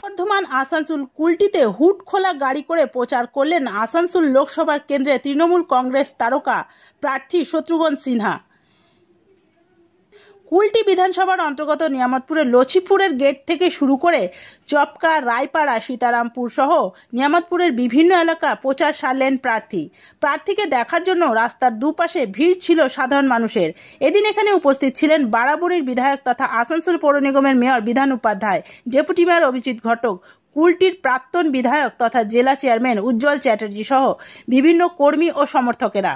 Bardhaman Asansol কুলটিতে hood খোলা গাড়ি করে প্রচার করলেন আসানসোল লোকসভা কেন্দ্রে তৃণমূল কংগ্রেস তারকা প্রার্থী শত্রুঘ্ন সিনহা। কুলটি বিধানসভার অন্তর্গত নিয়ামতপুরের লছিপুরের গেট থেকে শুরু করে চপকা, রায়পাড়া, সীতারামপুর সহ নিয়ামতপুরের বিভিন্ন এলাকা প্রচার সারলেন প্রার্থীকে দেখার জন্য রাস্তার দুপাশে ভিড় ছিল সাধারণ মানুষের। এদিন এখানে উপস্থিত ছিলেন বারাবণীর বিধায়ক তথা আসানসোল পৌর নিগমের mayor Bidhan Upadhyay, deputy mayor Abhijit ঘটক, কুলটির প্রাক্তন বিধায়ক তথা জেলা চেয়ারম্যান উজ্জ্বল চ্যাটার্জি সহ বিভিন্ন কর্মী ও সমর্থকেরা।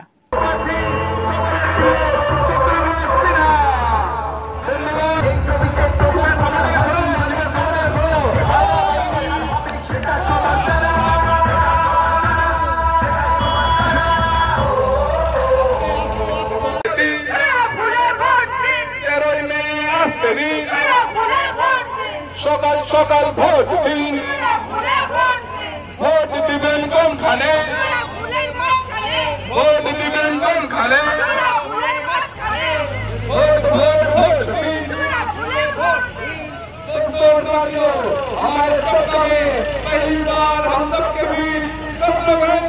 সকাল সকাল ভোট দিন, ভোট দিবেন কোনখানে, ভোট দিবেন কোনখানে, ভোট ভোট ভোট দিন। दोस्तों साथियों, हमारे सपने पहली बार हम सबके बीच शत्रुघ्न